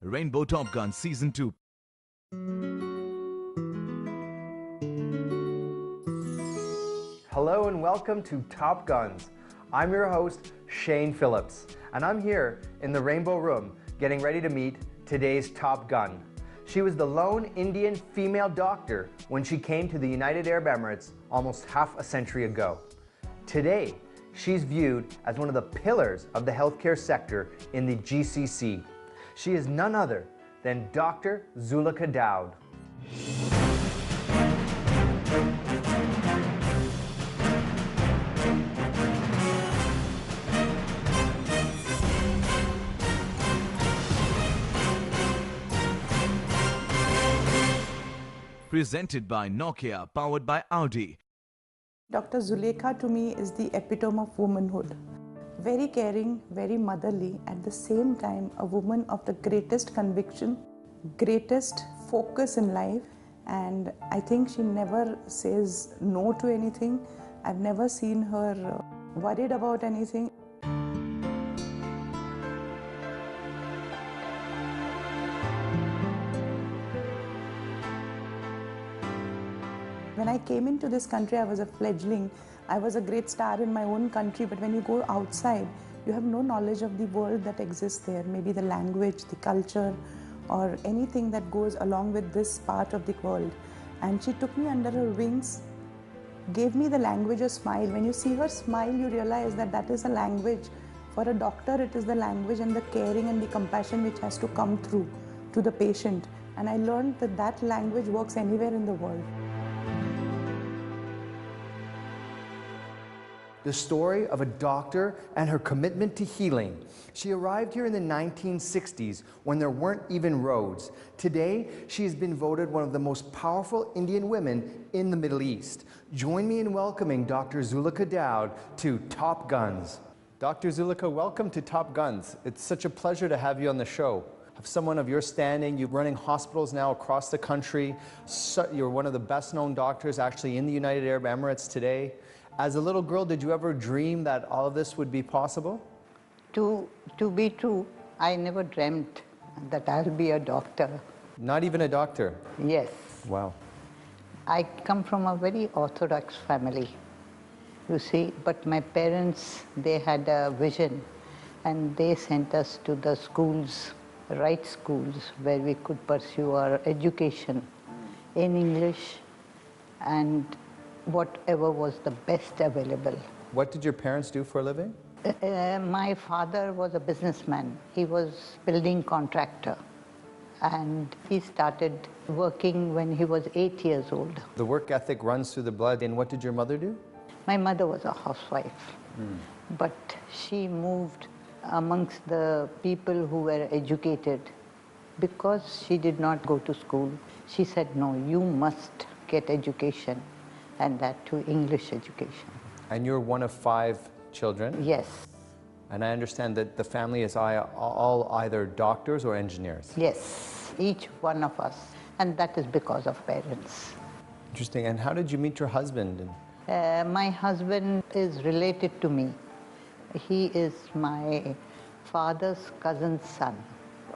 Rainbow Top Gun Season 2. Hello and welcome to Top Guns. I'm your host, Shane Phillips, and I'm here in the Rainbow Room getting ready to meet today's Top Gun. She was the lone Indian female doctor when she came to the United Arab Emirates almost half a century ago. Today, she's viewed as one of the pillars of the healthcare sector in the GCC. She is none other than Dr. ZULEKHA Daud. Presented by Nokia, powered by Audi. Dr. Zulekha to me is the epitome of womanhood. Very caring, very motherly, at the same time a woman of the greatest conviction, greatest focus in life, and I think she never says no to anything. I've never seen her worried about anything. When I came into this country, I was a fledgling. I was a great star in my own country, but when you go outside, you have no knowledge of the world that exists there, maybe the language, the culture, or anything that goes along with this part of the world. And she took me under her wings, gave me the language of smile. When you see her smile, you realize that that is a language. For a doctor, it is the language and the caring and the compassion which has to come through to the patient. And I learned that that language works anywhere in the world. The story of a doctor and her commitment to healing. She arrived here in the 1960s when there weren't even roads. Today, she has been voted one of the most powerful Indian women in the Middle East. Join me in welcoming Dr. ZULEKHA Daud to Top Guns. Dr. ZULEKHA, welcome to Top Guns. It's such a pleasure to have you on the show. Have someone of your standing, you're running hospitals now across the country. You're one of the best known doctors actually in the United Arab Emirates today. As a little girl, did you ever dream that all of this would be possible? To be true, I never dreamt that I'll be a doctor. Not even a doctor? Yes. Wow. I come from a very orthodox family, you see, but my parents, they had a vision and they sent us to the schools, right schools, where we could pursue our education in English and whatever was the best available. What did your parents do for a living? My father was a businessman. He was building contractor and he started working when he was 8 years old. The work ethic runs through the blood. And what did your mother do? My mother was a housewife, but she moved amongst the people who were educated because she did not go to school. She said, no, you must get education, and that too English education. And you're one of 5 children? Yes. And I understand that the family is all either doctors or engineers? Yes, each one of us. And that is because of parents. Interesting. And how did you meet your husband? My husband is related to me. He is my father's cousin's son.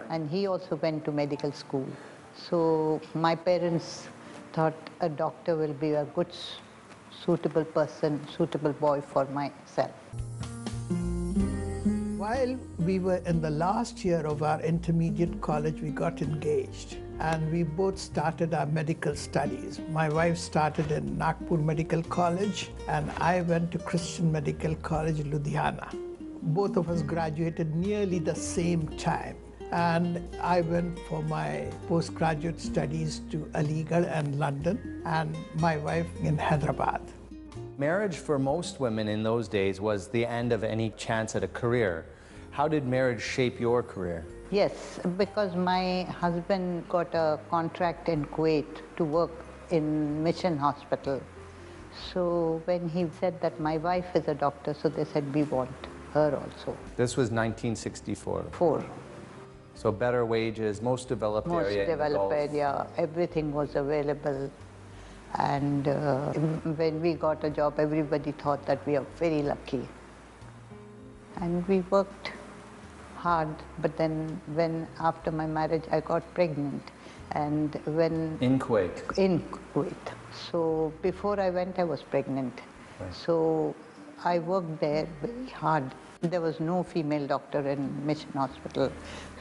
And he also went to medical school. So my parents thought a doctor will be a good, suitable person, suitable boy for myself. While we were in the last year of our intermediate college, we got engaged and we both started our medical studies. My wife started in Nagpur Medical College and I went to Christian Medical College, Ludhiana. Both of us graduated nearly the same time. And I went for my postgraduate studies to Aligarh and London, and my wife in Hyderabad. Marriage for most women in those days was the end of any chance at a career. How did marriage shape your career? Yes, because my husband got a contract in Kuwait to work in Mission Hospital. So when he said that my wife is a doctor, so they said we want her also. This was 1964. 4. So better wages, most developed area. Most developed area, everything was available. And when we got a job, everybody thought that we are very lucky. And we worked hard, but then when after my marriage I got pregnant, and when In Kuwait. in Kuwait. So before I went I was pregnant. Right. So I worked there very hard. There was no female doctor in Mission Hospital,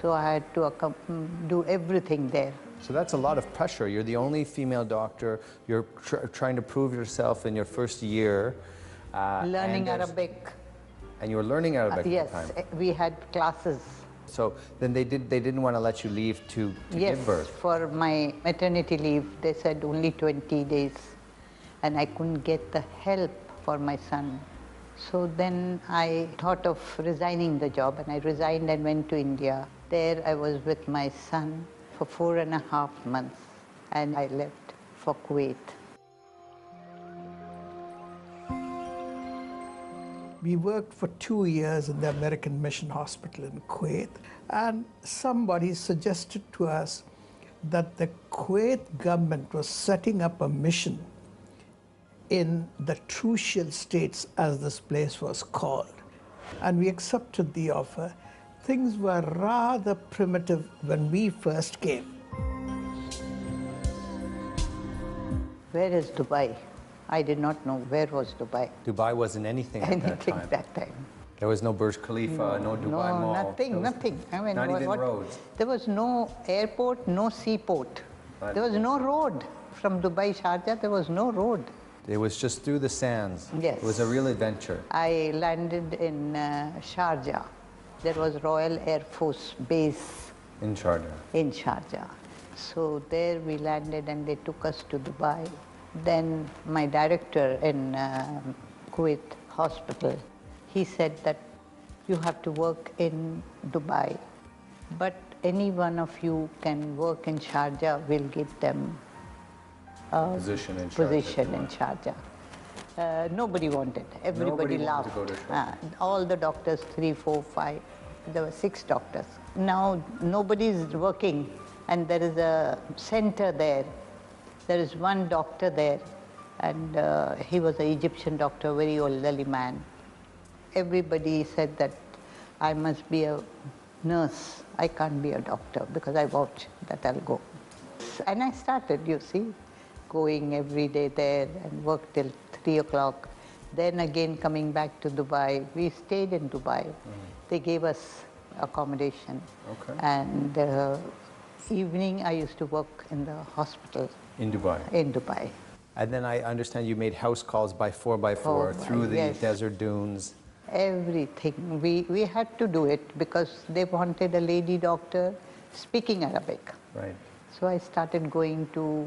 so I had to do everything there. So that's a lot of pressure. You're the only female doctor. You're trying to prove yourself in your first year. Learning Arabic. And you were learning Arabic Yes, at the time. we had classes. So then they didn't want to let you leave to give birth. For my maternity leave, they said only 20 days, and I couldn't get the help for my son. So then I thought of resigning the job, and I resigned and went to India. There I was with my son for 4.5 months, and I left for Kuwait. We worked for 2 years in the American Mission Hospital in Kuwait, and somebody suggested to us that the Kuwait government was setting up a mission in the Trucial States, as this place was called. And we accepted the offer. Things were rather primitive when we first came. Where is Dubai? I did not know where was Dubai. Dubai wasn't anything at that Anything time. that time. There was no Burj Khalifa, no Dubai Mall. Nothing. I mean, not even roads. There was no airport, no seaport. Right. There was no road. From Dubai, Sharjah, there was no road. It was just through the sands. Yes. It was a real adventure. I landed in Sharjah. There was Royal Air Force Base In Sharjah. in Sharjah. So there we landed and they took us to Dubai. Then my director in Kuwait hospital, he said that you have to work in Dubai, but any one of you can work in Sharjah, we'll give them Position in Sharjah. Nobody wanted. Everybody Nobody wanted laughed. to go to Sharjah. All the doctors, 3, 4, 5, there were 6 doctors. Now nobody is working, and there is a center there. There is one doctor there, and he was an Egyptian doctor, very elderly man. Everybody said that I must be a nurse. I can't be a doctor because I vouch that I'll go. And I started, you see, going every day there and worked till 3 o'clock. Then again coming back to Dubai. We stayed in Dubai. They gave us accommodation. Okay. And evening I used to work in the hospital In Dubai. in Dubai. And then I understand you made house calls by 4x4 through the yes. desert dunes. Everything. We had to do it because they wanted a lady doctor speaking Arabic. Right. So I started going to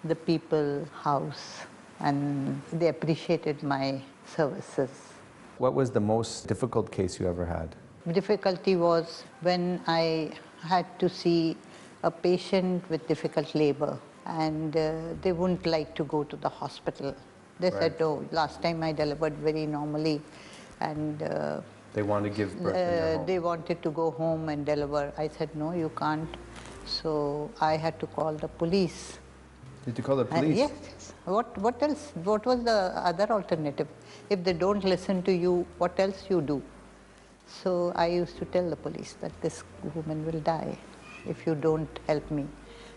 the people's house, and they appreciated my services. What was the most difficult case you ever had? Difficulty was when I had to see a patient with difficult labor, and they wouldn't like to go to the hospital. They said, oh, last time I delivered very normally, and They wanted to give birth in their home. they wanted to go home and deliver. I said, no, you can't. So I had to call the police. Did you call the police? Yes. What else? What was the other alternative? If they don't listen to you, what else you do? So I used to tell the police that this woman will die if you don't help me.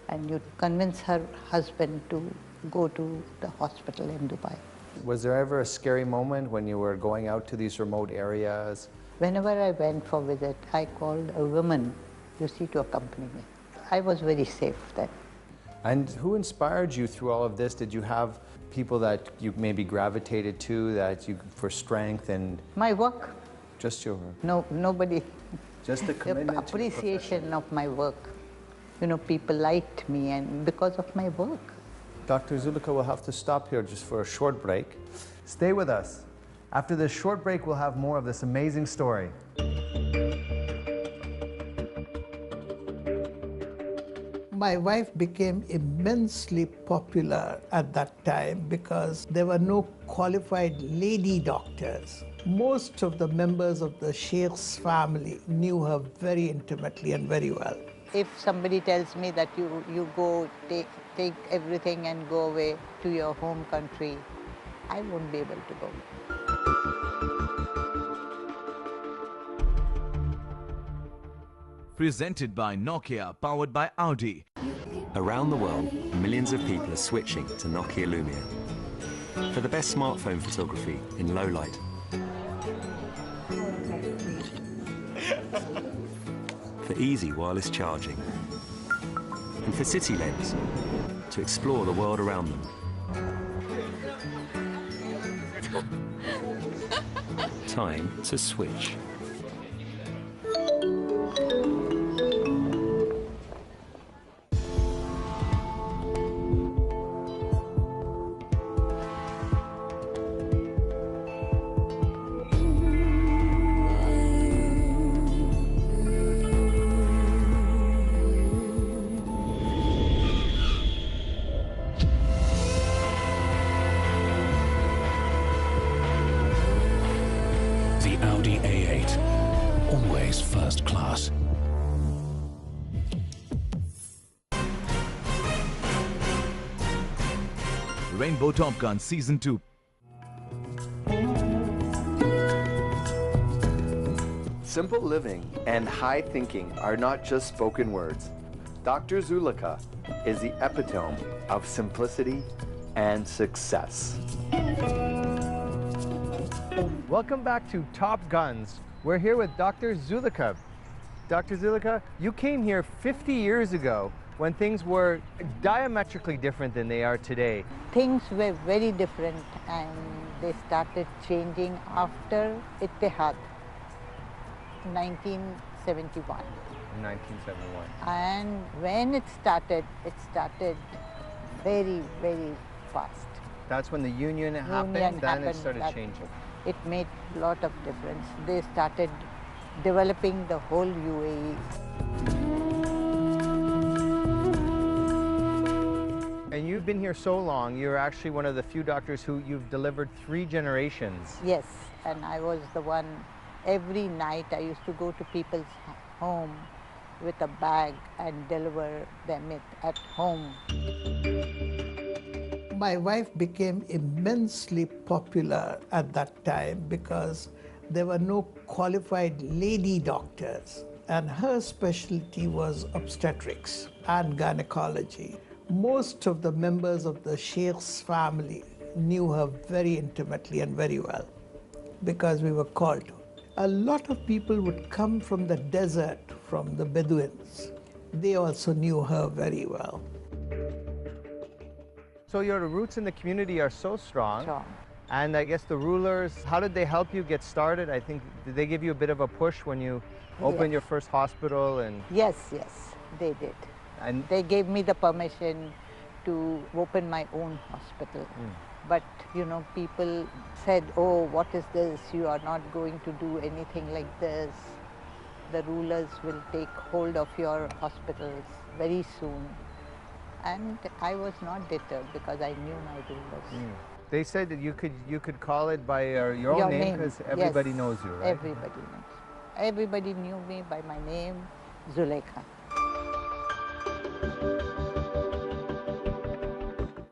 And you convince her husband to go to the hospital in Dubai. Was there ever a scary moment when you were going out to these remote areas? Whenever I went for visit, I called a woman, you see, to accompany me. I was very safe then. And who inspired you through all of this? Did you have people that you maybe gravitated to that you for strength and My work, just your nobody, just the commitment to appreciation of my work. You know, people liked me and because of my work. Dr. Zulekha will have to stop here just for a short break. Stay with us. After this short break, we'll have more of this amazing story. My wife became immensely popular at that time because there were no qualified lady doctors. Most of the members of the Sheikh's family knew her very intimately and very well. If somebody tells me that you go, take everything and go away to your home country, I won't be able to go. Presented by Nokia, powered by Audi. Around the world, millions of people are switching to Nokia Lumia for the best smartphone photography in low light. For easy wireless charging. And for city lens, to explore the world around them. Time to switch. The Audi A8, always first class. Rainbow Top Gun Season 2. Simple living and high thinking are not just spoken words. Dr. Zulekha is the epitome of simplicity and success. Welcome back to Top Guns. We're here with Dr. Zulekha. Dr. Zulekha, you came here 50 years ago when things were diametrically different than they are today. Things were very different and they started changing after Ittihad, 1971. 1971. And when it started very, very fast. That's when the union happened, then it started changing. It made a lot of difference. They started developing the whole UAE. And you've been here so long, you're actually one of the few doctors who you've delivered 3 generations. Yes, and I was the one, every night I used to go to people's home with a bag and deliver them it at home. My wife became immensely popular at that time because there were no qualified lady doctors, and her specialty was obstetrics and gynecology. Most of the members of the Sheikh's family knew her very intimately and very well because we were called to. A lot of people would come from the desert, from the Bedouins. They also knew her very well. So your roots in the community are so strong. And I guess the rulers, how did they help you get started? I think, did they give you a bit of a push when you opened your first hospital? And Yes, they did. And they gave me the permission to open my own hospital. But, you know, people said, oh, what is this? You are not going to do anything like this. The rulers will take hold of your hospitals very soon. And I was not deterred because I knew my rulers. They said that you could call it by your own name because everybody knows you, right? Everybody knows. Everybody knew me by my name, Zulekha.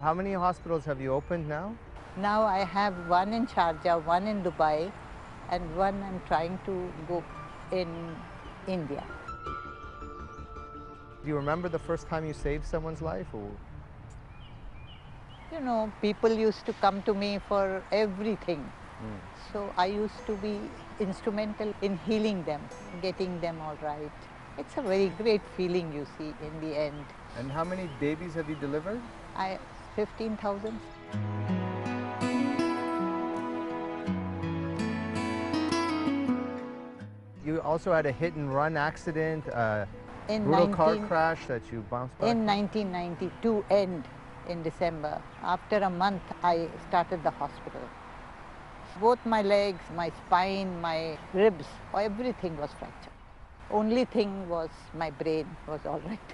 How many hospitals have you opened now? Now I have one in Sharjah, one in Dubai, and one I'm trying to go in India. Do you remember the first time you saved someone's life? Or? You know, people used to come to me for everything. So I used to be instrumental in healing them, getting them all right. It's a very great feeling, you see, in the end. And how many babies have you delivered? 15,000. You also had a hit and run accident, In brutal car crash that you bounced back. In 1992 end in December. After a month, I started the hospital. Both my legs, my spine, my ribs, everything was fractured. Only thing was my brain was all right.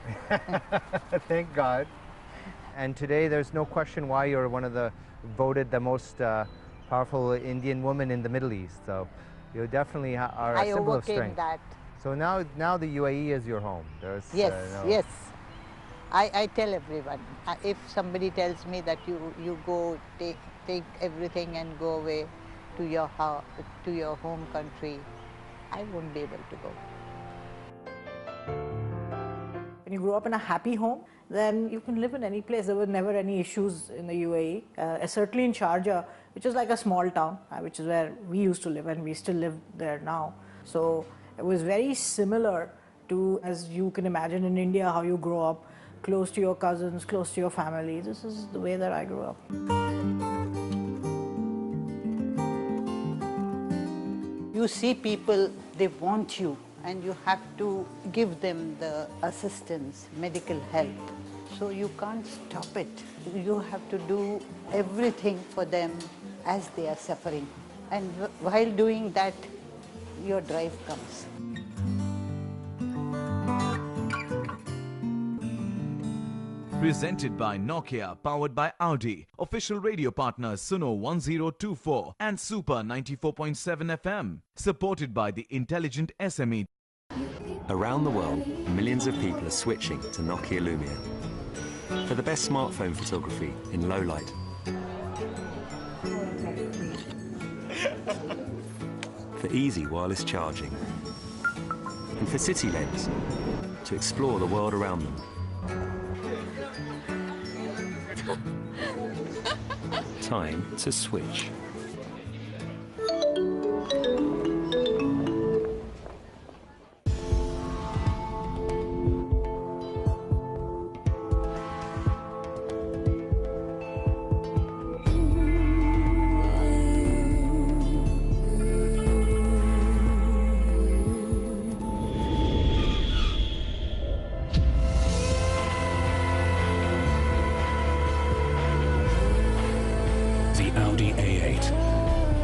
Thank God. And today there's no question why you're one of the voted the most powerful Indian woman in the Middle East. So you definitely are a symbol of strength. That. So now the UAE is your home. There's, Yes. I tell everyone, if somebody tells me that you go take everything and go away to your house, to your home country, I won't be able to go. You grow up in a happy home, then you can live in any place. There were never any issues in the UAE, certainly in Sharjah, which is like a small town, which is where we used to live, and we still live there now. So it was very similar to, as you can imagine in India, how you grow up close to your cousins, close to your family. This is the way that I grew up. You see people, they want you, and you have to give them the assistance, medical help. So you can't stop it. You have to do everything for them as they are suffering. And while doing that, your drive comes. Presented by Nokia, powered by Audi. Official radio partners Suno 1024 and Super 94.7 FM. Supported by the Intelligent SME. Around the world, millions of people are switching to Nokia Lumia for the best smartphone photography in low light. For easy wireless charging. And for city lens, to explore the world around them. Time to switch. The Audi A8,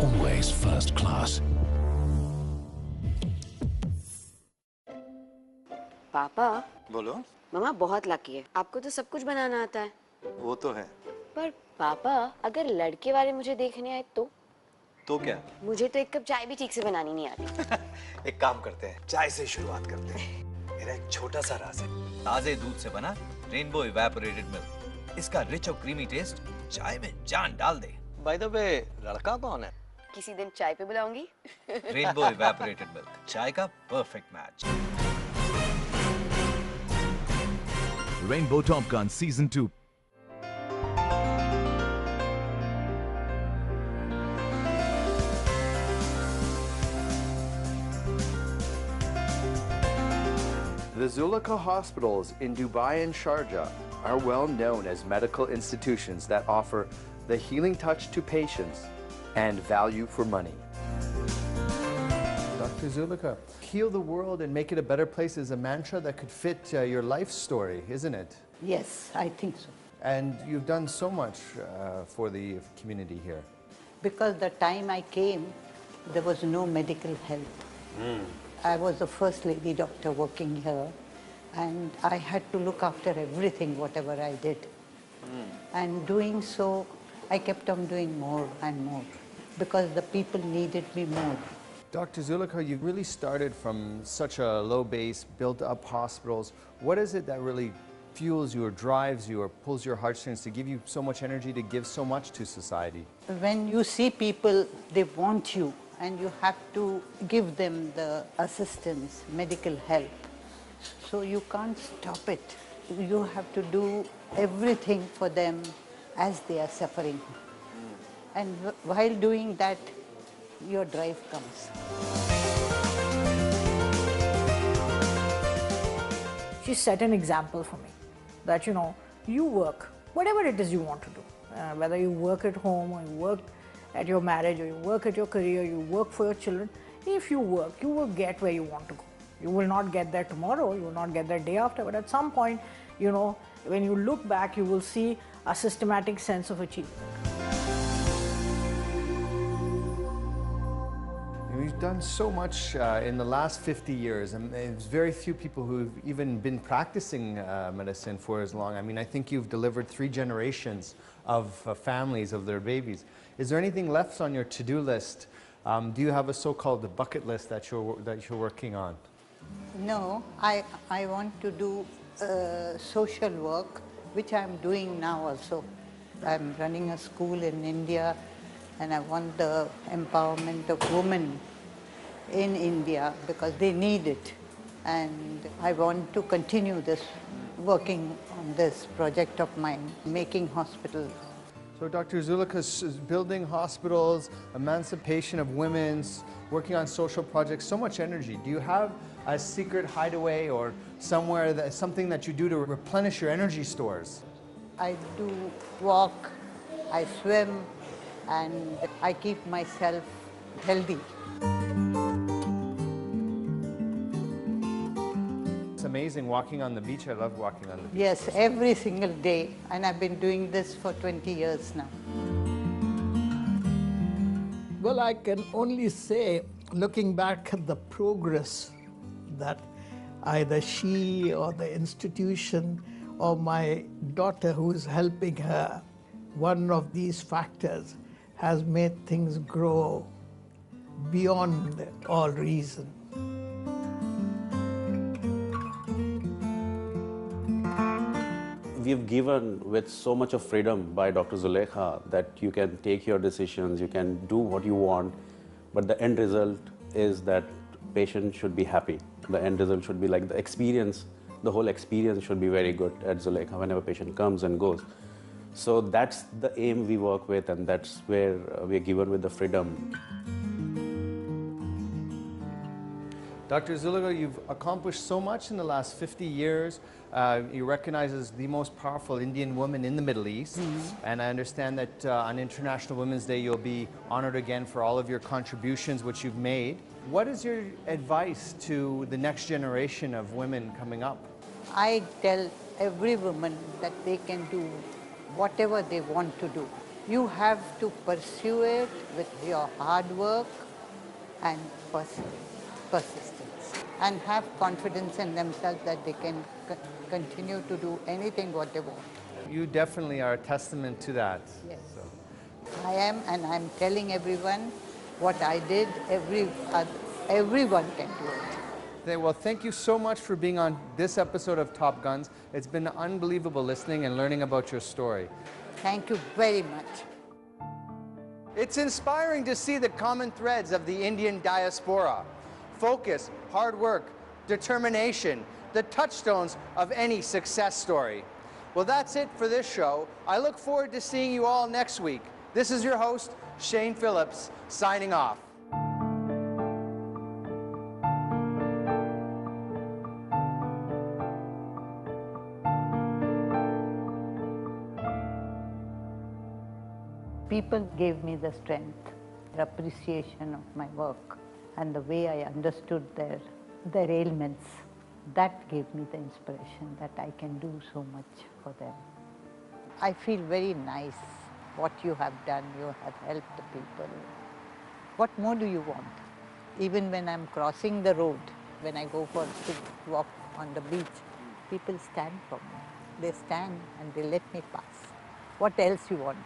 always first class. पापा बोलो। मम्मा बहुत lucky है, आपको तो सब कुछ बनाना आता है। वो तो है। पर पापा अगर लड़के वाले मुझे देखने आए तो क्या? मुझे तो एक कप चाय भी ठीक से बनानी नहीं आती। एक काम करते हैं, चाय से शुरुआत करते हैं। मेरा एक छोटा सा राज है, ताजे दूध से बना रेनबो इवेपोरेटेड मिल्क। इसका रिच और क्रीमी टेस्ट चाय में जान डाल दे। बाय द वे, लड़का कौन है? किसी दिन चाय पे बुलाऊंगी। रेनबो इवेपोरेटेड मिल्क, चाय का perfect match. Rainbow Top Gun Season 2. The ZULEKHA hospitals in Dubai and Sharjah are well known as medical institutions that offer the healing touch to patients and value for money. Dr. ZULEKHA, heal the world and make it a better place is a mantra that could fit your life story, isn't it? Yes, I think so. And you've done so much for the community here. Because the time I came, there was no medical help. I was the first lady doctor working here, and I had to look after everything, whatever I did. And doing so, I kept on doing more and more, because the people needed me more. Dr. ZULEKHA, you really started from such a low base, built up hospitals. What is it that really fuels you or drives you or pulls your heartstrings to give you so much energy to give so much to society? When you see people, they want you, and you have to give them the assistance, medical help. So you can't stop it. You have to do everything for them as they are suffering. And while doing that, your drive comes. She set an example for me that, you know, you work, whatever it is you want to do, whether you work at home or you work at your marriage or you work at your career, you work for your children. If you work, you will get where you want to go. You will not get there tomorrow, you will not get there day after, but at some point, you know, when you look back, you will see a systematic sense of achievement. We've done so much in the last 50 years, and there's very few people who've even been practicing medicine for as long. I mean, I think you've delivered 3 generations of families of their babies. Is there anything left on your to-do list? Do you have a so-called bucket list that you're working on? No, I want to do social work, which I'm doing now also. I'm running a school in India, and I want the empowerment of women in India because they need it. And I want to continue this working on this project of mine, making hospitals. So Dr. Zulekha is building hospitals, emancipation of women's, working on social projects, so much energy. Do you have a secret hideaway or somewhere, something that you do to replenish your energy stores? I do walk, I swim, and I keep myself healthy. It's amazing walking on the beach. I love walking on the beach. Yes, every single day, and I've been doing this for 20 years now. Well, I can only say, looking back at the progress that either she or the institution or my daughter who is helping her, one of these factors has made things grow beyond all reason. We've given with so much of freedom by Dr. Zulekha that you can take your decisions, you can do what you want, but the end result is that patient should be happy. The end result should be like the experience, the whole experience should be very good at Zulekha whenever patient comes and goes. So that's the aim we work with, and that's where we're given with the freedom. Dr. Zulekha, you've accomplished so much in the last 50 years. You're recognized as the most powerful Indian woman in the Middle East. And I understand that on International Women's Day, you'll be honored again for all of your contributions which you've made. What is your advice to the next generation of women coming up? I tell every woman that they can do whatever they want to do. You have to pursue it with your hard work and persistence, and have confidence in themselves that they can continue to do anything what they want. You definitely are a testament to that. Yes. So. I am, and I'm telling everyone what I did, everyone can do it. Well, thank you so much for being on this episode of Top Guns. It's been unbelievable listening and learning about your story. Thank you very much. It's inspiring to see the common threads of the Indian diaspora. Focus, hard work, determination, the touchstones of any success story. Well, that's it for this show. I look forward to seeing you all next week. This is your host, Shane Phillips, signing off. People gave me the strength, the appreciation of my work, and the way I understood their ailments. That gave me the inspiration that I can do so much for them. I feel very nice what you have done. You have helped the people. What more do you want? Even when I'm crossing the road, when I go for a walk on the beach, people stand for me. They stand and they let me pass. What else you want?